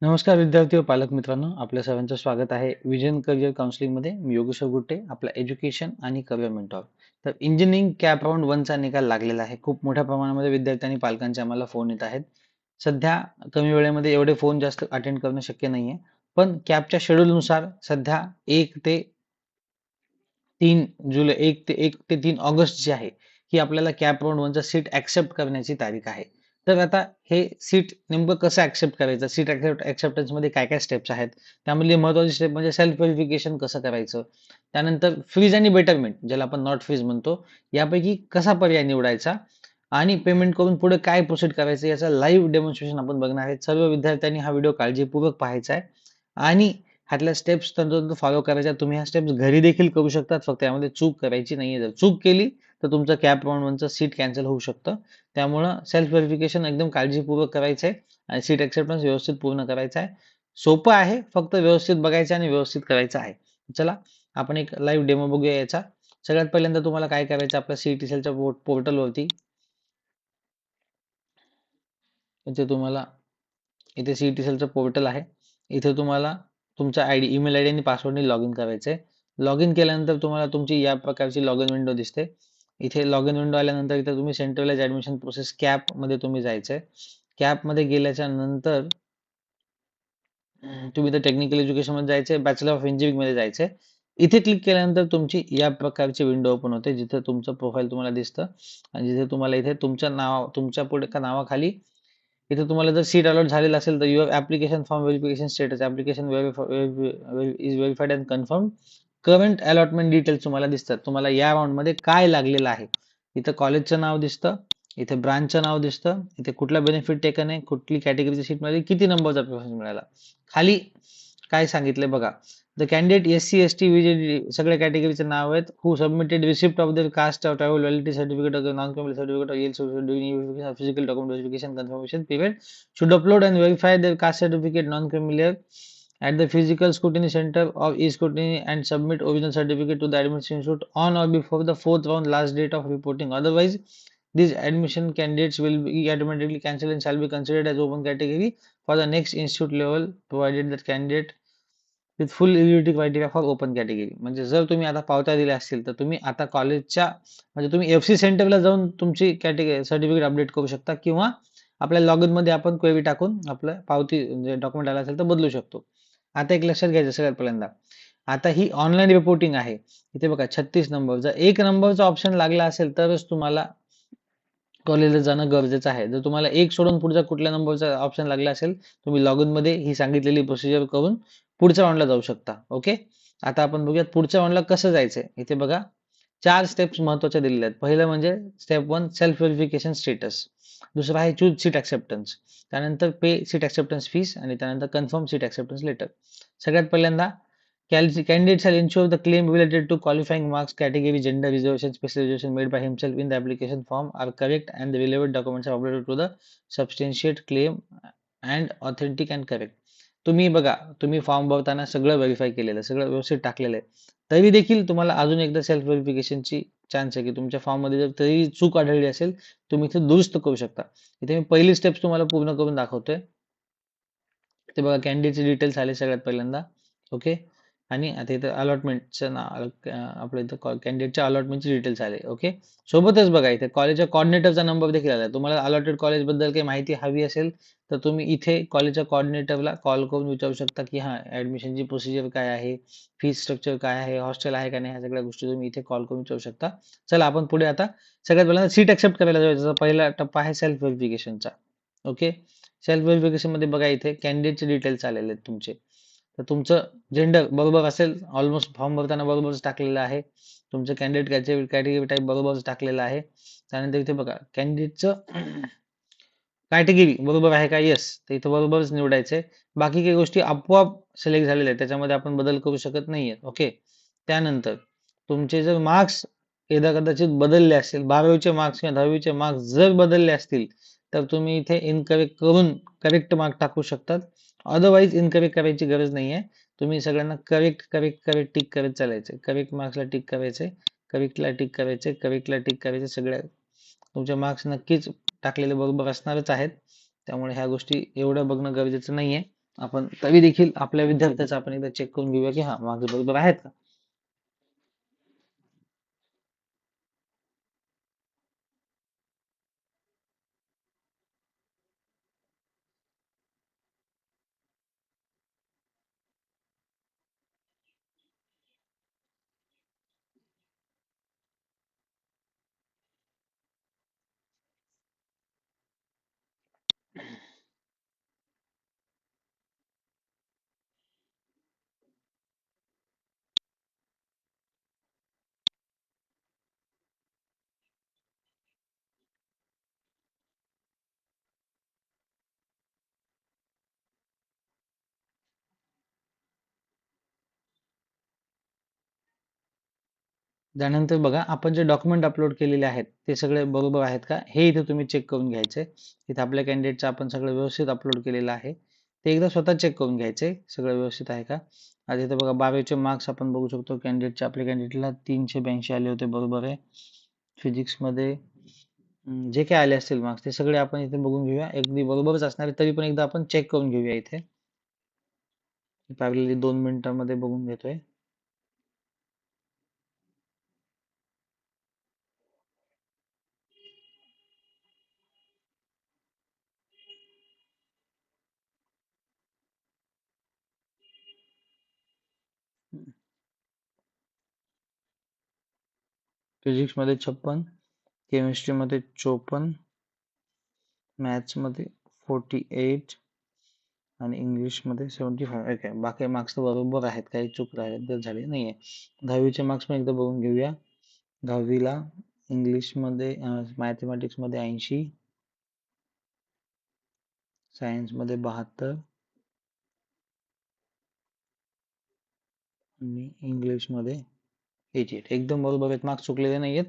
नमस्कार विद्यार्थी व पालक मित्रांनो, आपल्या सर्वांचं स्वागत आहे विजन करिअर काउन्सिलिंगमध्ये. मी योगेश्वर गुट्टे, आपला एज्युकेशन आणि करिअर मेंटॉर. तर इंजिनिअरिंग कॅप राऊंड 1चा निकाल लागलेला आहे. खूप मोठ्या प्रमाणामध्ये विद्यार्थी आणि पालकांचे आम्हाला फोन येत आहेत. सध्या कमी वेळेमध्ये एवढे फोन जास्त अटेंड करणं शक्य नाहीये, पण कॅपच्या शेड्यूलनुसार सध्या 1 ते 3 जुलै 1 ते 3 ऑगस्ट जी आहे, ही आपल्याला कॅप राऊंड 1चा सीट ऍक्सेप्ट करण्याची तारीख आहे. तर आता हे सीट नेमकं कसं ऍक्सेप्ट करायचं, सीट ऍक्सेप्टन्स मध्ये काय काय स्टेप्स आहेत, त्यामधली महत्वाची स्टेप म्हणजे सेल्फ व्हेरिफिकेशन कसं करायचं, त्यानंतर फीज आणि बेटरमेंट ज्याला आपण नॉट फीज म्हणतो, यापैकी कसा पर्याय निवडायचा आणि पेमेंट करून पुढे काय प्रोसीड करायचं याचा लाईव्ह डेमॉन्स्ट्रेशन आपण बघणार आहे. सर्व विद्यार्थ्यांनी हा व्हिडिओ काळजीपूर्वक पाहायचा आहे आणि ह्यातल्या स्टेप्स तंतोतंत फॉलो करायच्या. तुम्ही ह्या स्टेप्स घरी देखील करू शकतात, फक्त यामध्ये चूक करायची नाहीये. जर चूक केली तर तुमचं कॅप राऊंड 1चं सीट कॅन्सल होऊ शकतं. त्यामुळं सेल्फ व्हेरिफिकेशन एकदम काळजीपूर्वक करायचं आहे आणि सीट ऍक्सेप्टन्स व्यवस्थित पूर्ण करायचा आहे. सोपं आहे, फक्त व्यवस्थित बघायचं आणि व्यवस्थित करायचं आहे. चला आपण एक लाईव्ह डेमो बघूया याचा. सगळ्यात पहिल्यांदा तुम्हाला काय करायचं, आपल्या सीईटीसीएलच्या पोर्टलवरती इथे सीईटीसीएलचं पोर्टल आहे. इथे तुम्हाला तुमचा ईमेल आयडी आणि पासवर्डने लॉग इन करायचं आहे. लॉग इन केल्यानंतर तुम्हाला तुमची या प्रकारची लॉग इन विंडो दिसते. इथे लॉग इन विंडो आल्यानंतर इथे तुम्ही सेंट्रलाइज ऍडमिशन प्रोसेस कॅप मध्ये तुम्ही जायचंय. कॅप मध्ये गेल्याच्या नंतर तुम्ही तर टेक्निकल एज्युकेशन मध्ये जायचंय, बॅचलर ऑफ इंजिनिअरिंग मध्ये जायचंय. इथे क्लिक केल्यानंतर तुमची या प्रकारची विंडो ओपन होते, जिथे तुमचं प्रोफाईल तुम्हाला दिसतं आणि जिथे तुम्हाला इथे तुमचं नाव, तुमच्या पुढे का नावाखाली इथे तुम्हाला जर सीट अलॉट झालेलं असेल तर your application form verification status application is verified and confirm. Current allotment details तुम्हाला दिसतात. तुम्हाला या राऊंड मध्ये काय लागलेलं आहे, इथं कॉलेजचं नाव दिसतं, इथे ब्रांचचं नाव दिसतं, इथे कुठला बेनिफिट टेकन आहे, कुठली कॅटेगरीची सीट मिळाली, किती नंबरचा प्रेफरन्स मिळाला. खाली काय सांगितलंय बघा, the candidate SC ST VJD सगळ्या कॅटेगरीचे नाव आहेत. Who submitted receipt of their caste of travel validity certificate of non criminal certificate of yell physical document verification confirmation period should upload and verify their caste certificate non-criminal at the physical scrutiny center of e-scrutiny and submit original certificate to the admission institute on or before the fourth round last date of reporting. Otherwise, these admission candidates will be automatically cancelled and shall be considered as open category for the next institute level, provided that candidate with full eligibility criteria for open category. म्हणजे जर तुम्ही आता पावत्या दिल्या असतील तर तुम्ही आता कॉलेजच्या म्हणजे तुम्ही FC सेंटरला जाऊन तुमची कॅटेगरी सर्टिफिकेट अपडेट करू शकता किंवा आपल्या लॉग इन मध्ये आपण क्वेरी टाकून आपलं पावती म्हणजे डॉक्युमेंट आला असेल तर बदलू शकतो. आता एक लक्षात घ्यायचं सगळ्यात पहिल्यांदा, आता ही ऑनलाईन रिपोर्टिंग आहे. इथे बघा 36 नंबर, जर 1 नंबरचा ऑप्शन लागला असेल तरच तुम्हाला कॉलेजला जाणं गरजेचं आहे. जर तुम्हाला 1 सोडून पुढचा कुठल्या नंबरचा ऑप्शन लागला असेल, तुम्ही लॉग इन मध्ये ही सांगितलेली प्रोसिजर करून पुढच्या राऊंडला जाऊ शकता. ओके, आता आपण बघूयात पुढच्या राऊंडला कसं जायचंय. इथे बघा 4 स्टेप्स महत्वाच्या दिलेल्या आहेत. पहिलं म्हणजे स्टेप 1 सेल्फ व्हेरिफिकेशन स्टेटस, दुसरं आहे चूज सीट ऍक्सेप्टन्स, त्यानंतर पे सीट ऍक्सेप्टन्स फीस आणि त्यानंतर कन्फर्म सीट ऍक्सेप्टन्स लेटर. सगळ्यात पहिल्यांदा candidate shall ensure the claim related to qualifying marks, category, gender, reservation, specialization made by himself in the application form are correct and the relevant documents are uploaded to the substantiate claim and authentic and correct. तुम्ही बघा, तुम्ही form भरताना सगळं verify केलेलं, सगळं व्यवस्थित टाकलेलं आहे, तरी देखील तुम्हाला अजून एकदा सेल्फ व्हेरिफिकेशनची चान्स आहे की तुमच्या फॉर्म मध्ये जर तरी चूक आढळली असेल तुम्ही इथे दुरुस्त करू शकता. इथे मी पहिली स्टेप्स तुम्हाला पूर्ण करून दाखवतोय. ते बघा कॅन्डिडेटचे डिटेल्स आले सगळ्यात पहिल्यांदा. ओके, आणि आता इथं अलॉटमेंटचं नाव आपलं इथं कॅन्डिडेटच्या अलॉटमेंटचे डिटेल्स आले. ओके, सोबतच बघा इथे कॉलेजच्या कॉर्डिनेटरचा नंबर देखील आला. तुम्हाला अलॉटेड कॉलेज बद्दल काही माहिती हवी असेल तर तुम्ही इथे कॉलेजच्या कॉर्डिनेटरला कॉल करून विचारू शकता की हा ऍडमिशनची प्रोसिजर काय आहे, फीस स्ट्रक्चर काय आहे, हॉस्टेल आहे का नाही, ह्या सगळ्या गोष्टी तुम्ही इथे कॉल करून विचारू शकता. चला आपण पुढे आता सगळ्यात पहिल्यांदा सीट ऍक्सेप्ट करायला जायचा पहिला टप्पा आहे सेल्फ व्हेरिफिकेशनचा. ओके, सेल्फ व्हेरिफिकेशन मध्ये बघा इथे कॅन्डिडेटचे डिटेल्स आलेले आहेत तुमचे. तर तुमचं जेंडर बरोबर असेल, ऑलमोस्ट फॉर्म भरताना बरोबरच टाकलेलं आहे. तुमचं कॅन्डिडेट कॅटेगरी टाईप बरोबरच टाकलेलं आहे. त्यानंतर इथे बघा कॅन्डिडेटचं कॅटेगरी बरोबर आहे का, येस, तर इथं बरोबरच निवडायचंय. बाकी काही गोष्टी आपोआप सिलेक्ट झालेल्या आहेत, त्याच्यामध्ये आपण बदल करू शकत नाहीये. ओके, त्यानंतर तुमचे जर मार्क्स एकदा कदाचित बदलले असतील, 12वीचे मार्क्स किंवा 10वीचे मार्क्स जर बदलले असतील तर तुम्ही इथे इनकरेक्ट करून करेक्ट मार्क टाकू शकतात. अदरवाईज इनकरेक्ट करायची गरज नाहीये. तुम्ही सगळ्यांना करेक्ट करेक्ट करेक्ट टिक करत चालायचे. करेक्ट मार्क्सला टिक करायचे, करेक्टला टिक करायचे, करेक्टला टिक करायचे. सगळ्या तुमचे मार्क्स नक्कीच टाकलेले बरोबर असणारच आहेत. त्यामुळे ह्या गोष्टी एवढं बघणं गरजेचं नाहीये. आपण तरी देखील आपल्या विद्यार्थ्याचा आपण एकदा चेक करून घेऊया की हा मार्क्स बरोबर आहेत का. त्यानंतर बघा आपण जे डॉक्युमेंट अपलोड केलेले आहेत ते सगळे बरोबर आहेत का हे इथे तुम्ही चेक करून घ्यायचे. इथे आपल्या कॅन्डिडेटचं आपण सगळं व्यवस्थित अपलोड केलेलं आहे ते एकदा स्वतः चेक करून घ्यायचे सगळं व्यवस्थित आहे का. आता इथे बघा 12वीचे मार्क्स आपण बघू शकतो कॅन्डिडेटचे आपल्या कॅन्डिडेटला 382 आले होते बरोबर आहे. फिजिक्समध्ये जे काय आले असतील मार्क्स ते सगळे आपण इथे बघून घेऊया अगदी बरोबरच असणार आहे तरी पण एकदा आपण चेक करून घेऊया इथे. पॅरलली 2 मिनिटांमध्ये बघून घेतोय. फिजिक्समध्ये 56, केमिस्ट्रीमध्ये 54, मॅथ्समध्ये 48 आणि इंग्लिशमध्ये 75. ओके बाकी मार्क्स तर बरोबर आहेत काही चूक झाली नाहीये. 10वीचे मार्क्स पण एकदा बघून घेऊया. 10वीला इंग्लिशमध्ये मॅथमॅटिक्समध्ये 80, सायन्समध्ये 72 आणि इंग्लिशमध्ये 88. एकदम बरोबर आहेत मार्क्स चुकलेले नाहीयेत.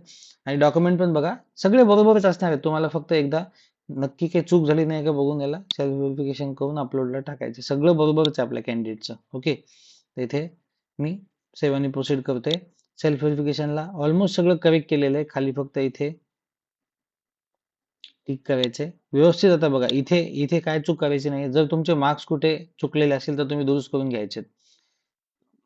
आणि डॉक्युमेंट पण बघा सगळे बरोबरच असणार आहेत तुम्हाला फक्त एकदा नक्की काही चूक झाली नाही का बघून याला सेल्फ व्हेरिफिकेशन करून अपलोडला टाकायचे सगळं बरोबरच आहे आपल्या कॅन्डिडेटचं. ओके इथे मी सेवानी प्रोसीड करतोय. सेल्फ व्हेरिफिकेशनला ऑलमोस्ट सगळं करेक्ट केलेलं आहे खाली फक्त इथे टिक करायचे व्यवस्थित. आता बघा इथे इथे काय चूक करायची नाही जर तुमचे मार्क्स कुठे चुकलेले असेल तर तुम्ही दुरुस्त करून घ्यायचे.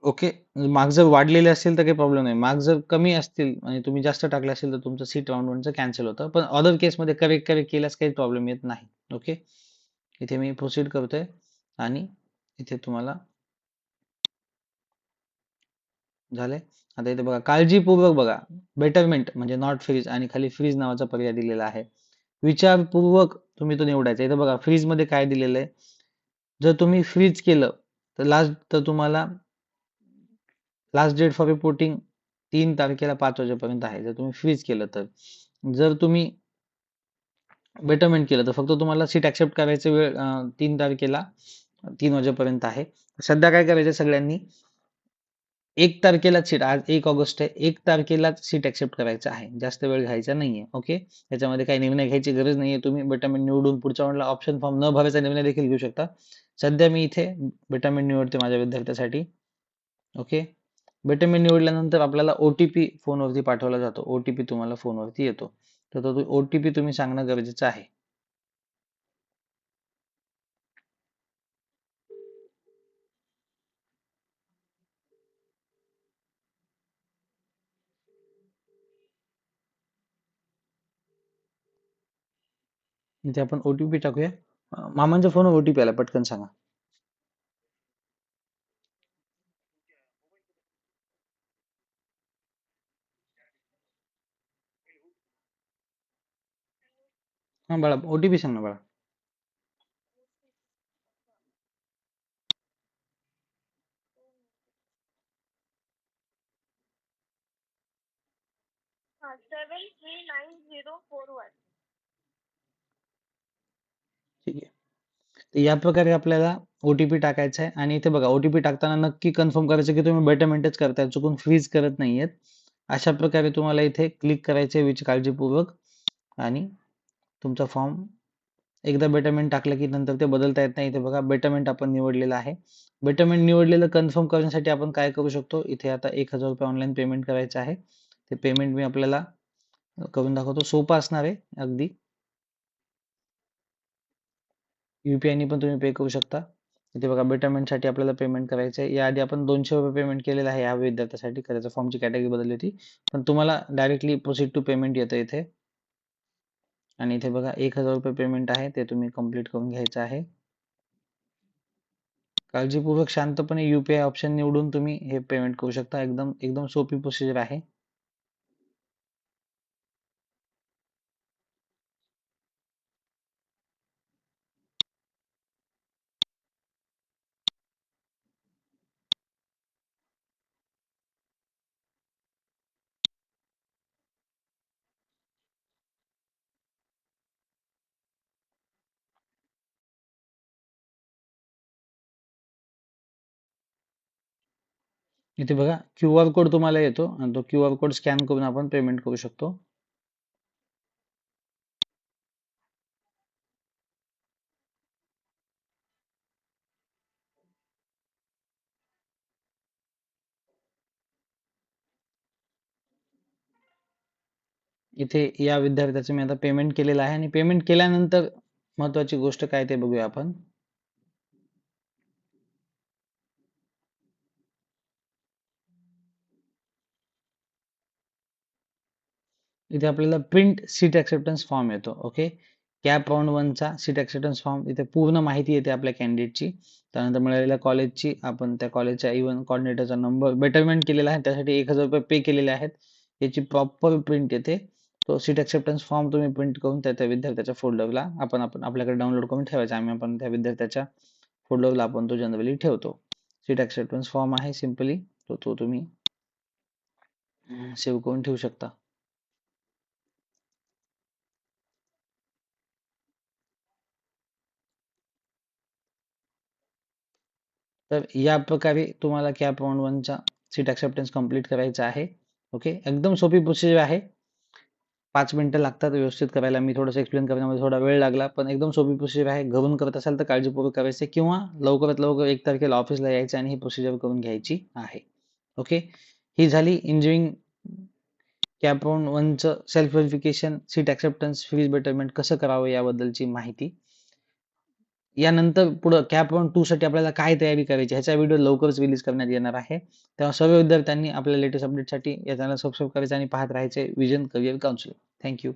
ओके मार्क्स जर वाढलेले असतील तर काही प्रॉब्लेम नाही. मार्क्स जर कमी असतील आणि तुम्ही जास्त टाकले असेल तर तुमचं सीट राऊंड वनचं कॅन्सल होतं पण अदर केसमध्ये करेक्ट करेक्ट केल्यास काही प्रॉब्लेम येत नाही. ओके इथे मी प्रोसीड करतोय आणि इथे तुम्हाला झाले. आता इथे बघा काळजीपूर्वक बघा बेटरमेंट म्हणजे नॉट फ्रीज आणि खाली फ्रीज नावाचा पर्याय दिलेला आहे. विचारपूर्वक तुम्ही तो निवडायचा. इथे बघा फ्रीज मध्ये काय दिलेलं आहे जर तुम्ही फ्रीज केलं तर तुम्हाला लास्ट डेट फॉर रिपोर्टिंग 3 तारखेला 5 वाजेपर्यंत आहे जर तुम्ही फ्रीज केलं तर. जर तुम्ही बेटरमेंट केलं तर फक्त तुम्हाला सीट ऍक्सेप्ट करायचं वेळ 3 तारखेला 3 वाजेपर्यंत आहे. सध्या काय करायचं सगळ्यांनी 1 तारखेला सीट आज 1 ऑगस्ट आहे 1 तारखेलाच सीट ऍक्सेप्ट करायचं आहे जास्त वेळ घ्यायचा नाहीये. ओके त्याच्यामध्ये काही निर्णय घ्यायची गरज नाहीये. तुम्ही बेटरमेंट निवडून पुढच्या राऊंडला ऑप्शन फॉर्म न भरायचा निर्णय देखील घेऊ शकता. सध्या मी इथे बेटरमेंट निवडते माझ्या विद्यार्थ्यासाठी. ओके बेटरमेंट निवडल्यानंतर आपल्याला ओटीपी फोनवरती पाठवला जातो. ओटीपी तुम्हाला फोनवरती येतो तर तो ओटीपी तुम्ही सांगणं गरजेचं आहे. इथे आपण ओटीपी टाकूया. मामांच्या फोनवर ओटीपी आला पटकन सांगा. हा बाळा ओटीपी सांग ना बाळा. ठीक आहे तर या प्रकारे आपल्याला ओटीपी टाकायचा आहे आणि इथे बघा ओटीपी टाकताना नक्की कन्फर्म करायचं की तुम्ही बेटरमेंटच करताय चुकून फ्रीज करत नाहीयेत. अशा प्रकारे तुम्हाला इथे क्लिक करायचे काळजीपूर्वक आणि तुमचा फॉर्म एकदा बेटरमेंट टाकलं की नंतर ते बदलता येत नाही. इथे बघा बेटरमेंट आपण निवडलेलं आहे. बेटरमेंट निवडलेलं कन्फर्म करण्यासाठी आपण काय करू शकतो इथे आता 1,000 रुपये ऑनलाईन पेमेंट करायचं आहे. ते पेमेंट मी आपल्याला करून दाखवतो सोपं असणार आहे अगदी. UPI ने पण तुम्ही पे करू शकता. इथे बघा बेटरमेंटसाठी आपल्याला पेमेंट करायचं आहे. याआधी आपण ₹200 पेमेंट केलेलं आहे या विद्यार्थ्यासाठी. करायचं फॉर्मची कॅटेगरी बदलली होती. पण तुम्हाला डायरेक्टली प्रोसीड टू पेमेंट येतं इथे. आणि इथे बघा ₹1000 पेमेंट आहे ते तुम्ही कंप्लीट करून घ्यायचं आहे. काळजीपूर्वक शांतपणे UPI ऑप्शन निवडून तुम्ही हे पेमेंट करू शकता. एकदम एकदम सोपी प्रोसिजर आहे. इथे बघा QR कोड तुम्हाला येतो आणि तो QR कोड स्कॅन करून आपण पेमेंट करू शकतो. इथे या विद्यार्थ्याचं मी आता पेमेंट केलेलं आहे आणि पेमेंट केल्यानंतर महत्वाची गोष्ट काय ते बघूया आपण. इथे आपल्याला प्रिंट सीट ऍक्सेप्टन्स फॉर्म येतो. ओके, कॅप राऊंड 1 चा सीट ऍक्सेप्टन्स फॉर्म. इथे पूर्ण माहिती येते आपल्या कॅन्डिडेटची, त्यानंतर मिळालेल्या कॉलेजची, आपण त्या कॉलेजच्या इव्हन कॉर्डिनेटरचा नंबर, बेटरमेंट केलेला आहे त्यासाठी ₹1000 पे केलेले आहेत, याची प्रॉपर प्रिंट येते. तो सीट ऍक्सेप्टन्स फॉर्म तुम्ही प्रिंट करून त्या विद्यार्थ्याच्या फोल्डरला आपण आपल्याकडे डाउनलोड करून ठेवायचा. आपण त्या विद्यार्थ्याच्या फोल्डरला आपण तो जनरली ठेवतो. सीट ऍक्सेप्टन्स फॉर्म आहे सिम्पली, तो तुम्ही सेव्ह करून ठेवू शकता. तर या प्रकारे तुम्हाला कॅप राऊंड 1 चा सीट ऍक्सेप्टन्स कंप्लीट करायचा आहे. ओके, एकदम सोपी प्रोसिजर आहे. 5 मिनिटं लागतात व्यवस्थित करायला. मी थोडंसं एक्सप्लेन करण्यामध्ये थोडा वेळ लागला, पण एकदम सोपी प्रोसिजर आहे. घरून करत असाल तर काळजीपूर्वक करायचे किंवा लवकरात लवकर 1 तारखेला ऑफिसला यायचं आणि ही प्रोसिजर करून घ्यायची आहे. ओके, ही झाली इंजिनिअरिंग कॅप राऊंड 1 चं self verification, seat acceptance, fees betterment कसं करावं याबद्दलची माहिती. यानंतर पुढं कॅप राऊंड 2 साठी आपल्याला काय तयारी करायची ह्याचा व्हिडिओ लवकरच रिलीज करण्यात येणार आहे. तेव्हा सर्व विद्यार्थ्यांनी आपल्या लेटेस्ट अपडेटसाठी या चॅनल सबस्क्राईब करायचं आणि पाहत राहायचे विजन करिअर काउन्सिलिंग. थँक्यू.